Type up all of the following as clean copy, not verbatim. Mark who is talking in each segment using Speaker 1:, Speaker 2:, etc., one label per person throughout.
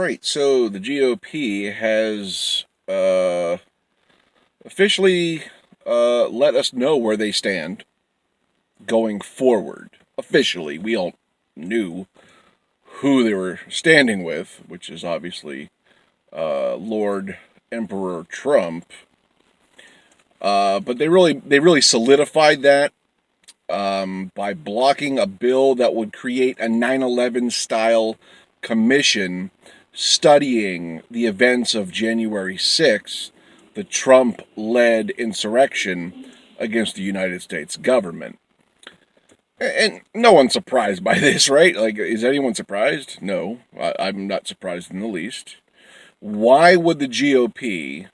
Speaker 1: right, so the GOP has officially let us know where they stand going forward. Officially, we all knew who they were standing with, which is obviously Lord Emperor Trump. But they really solidified that by blocking a bill that would create a 9/11 style commission studying the events of January 6th, the Trump led insurrection against the United States government. And no one's surprised by this, right? Like, is anyone surprised? No, I'm not surprised in the least. Why would the GOP,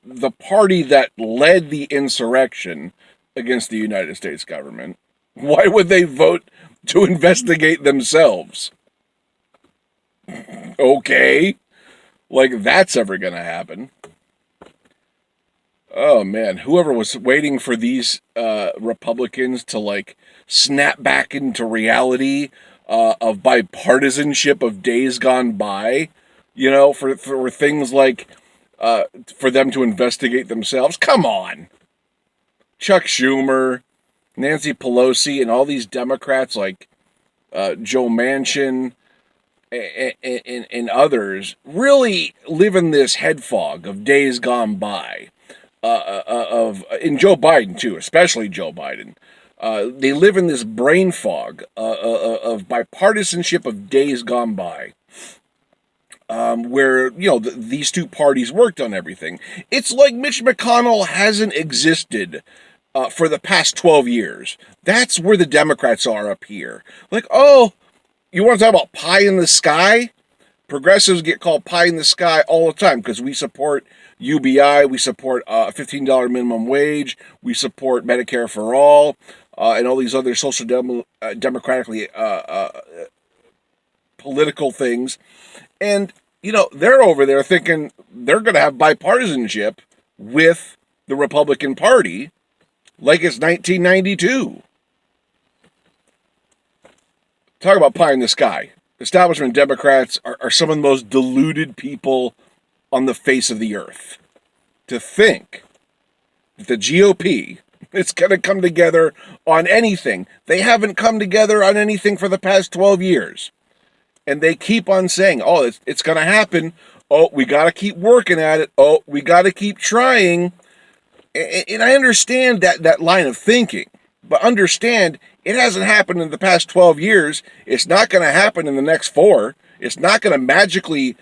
Speaker 1: the party that led the insurrection against the United States government, why would they vote to investigate themselves? Okay, like that's ever gonna happen. Oh man, whoever was waiting for these Republicans to like snap back into reality of bipartisanship of days gone by, for things like for them to investigate themselves. Come on, Chuck Schumer, Nancy Pelosi, and all these Democrats like Joe Manchin and others really live in this head fog of days gone by. In Joe Biden too, especially Joe Biden. They live in this brain fog of bipartisanship of days gone by, where these two parties worked on everything. It's like Mitch McConnell hasn't existed for the past 12 years. That's where the Democrats are up here. Like, oh, you want to talk about pie in the sky? Progressives get called pie in the sky all the time because we support UBI, we support a $15 minimum wage, we support Medicare for all, and all these other social democratically political things. And, they're over there thinking they're going to have bipartisanship with the Republican Party like it's 1992. Talk about pie in the sky. Establishment Democrats are some of the most deluded people on the face of the earth. To think that the GOP is going to come together on anything. They haven't come together on anything for the past 12 years. And they keep on saying, oh, it's going to happen. Oh, we got to keep working at it. Oh, we got to keep trying. And I understand that line of thinking. But understand, it hasn't happened in the past 12 years. It's not going to happen in the next 4. It's not going to magically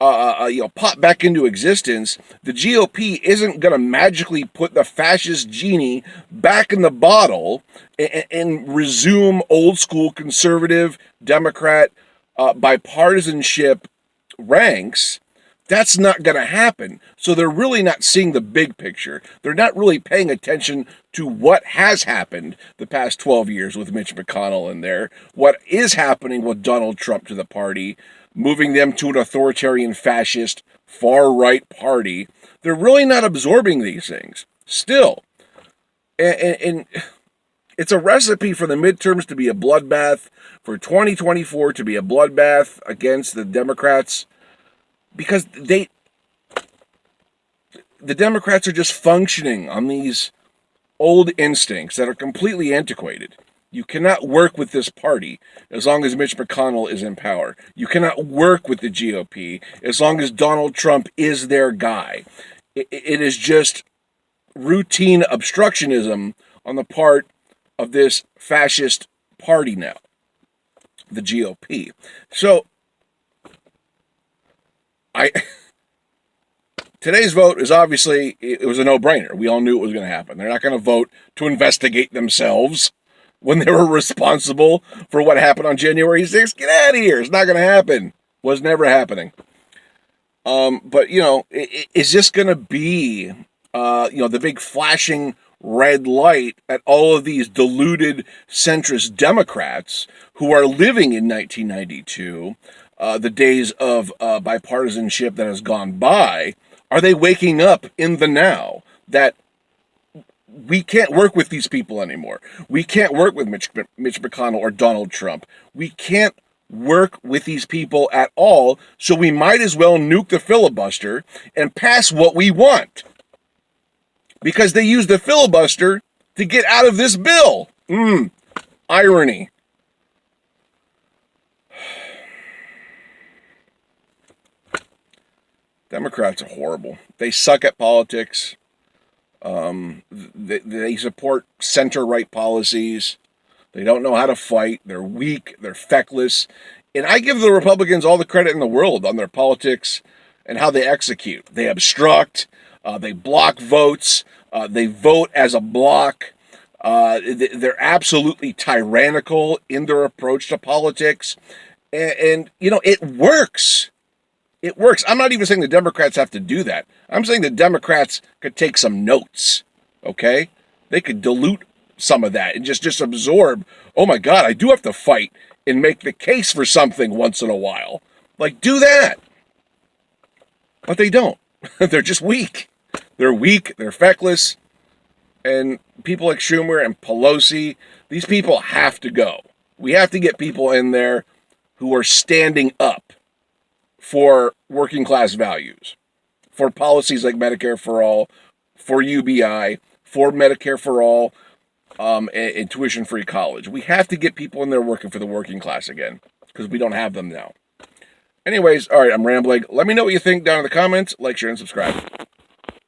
Speaker 1: pop back into existence. The GOP isn't going to magically put the fascist genie back in the bottle and resume old school conservative Democrat bipartisanship ranks. That's not going to happen. So they're really not seeing the big picture. They're not really paying attention to what has happened the past 12 years with Mitch McConnell in there, what is happening with Donald Trump to the party, moving them to an authoritarian fascist far-right party. They're really not absorbing these things. Still. And it's a recipe for the midterms to be a bloodbath, for 2024 to be a bloodbath against the Democrats, because the Democrats are just functioning on these old instincts that are completely antiquated. You cannot work with this party as long as Mitch McConnell is in power. You cannot work with the GOP as long as Donald Trump is their guy. It is just routine obstructionism on the part of this fascist party now, the GOP. So, today's vote is obviously, it was a no-brainer. We all knew it was going to happen. They're not going to vote to investigate themselves when they were responsible for what happened on January 6th. Get out of here. It's not going to happen. Was never happening. But, it's just going to be, the big flashing red light at all of these deluded centrist Democrats who are living in 1992, the days of bipartisanship that has gone by. Are they waking up in the now that we can't work with these people anymore? We can't work with Mitch McConnell or Donald Trump. We can't work with these people at all, so we might as well nuke the filibuster and pass what we want. Because they use the filibuster to get out of this bill. Irony. Democrats are horrible. They suck at politics. They support center-right policies. They don't know how to fight. They're weak. They're feckless. And I give the Republicans all the credit in the world on their politics and how they execute. They obstruct. They block votes. They vote as a block. They're absolutely tyrannical in their approach to politics. And it works. It works. I'm not even saying the Democrats have to do that. I'm saying the Democrats could take some notes, okay? They could dilute some of that and just absorb, oh my God, I do have to fight and make the case for something once in a while. Like, do that. But they don't. They're just weak. They're weak. They're feckless. And people like Schumer and Pelosi, these people have to go. We have to get people in there who are standing up for working class values, for policies like Medicare for All, for UBI, for Medicare for All, and tuition-free college. We have to get people in there working for the working class again, because we don't have them now. Anyways, all right, I'm rambling. Let me know what you think down in the comments. Like, share, and subscribe.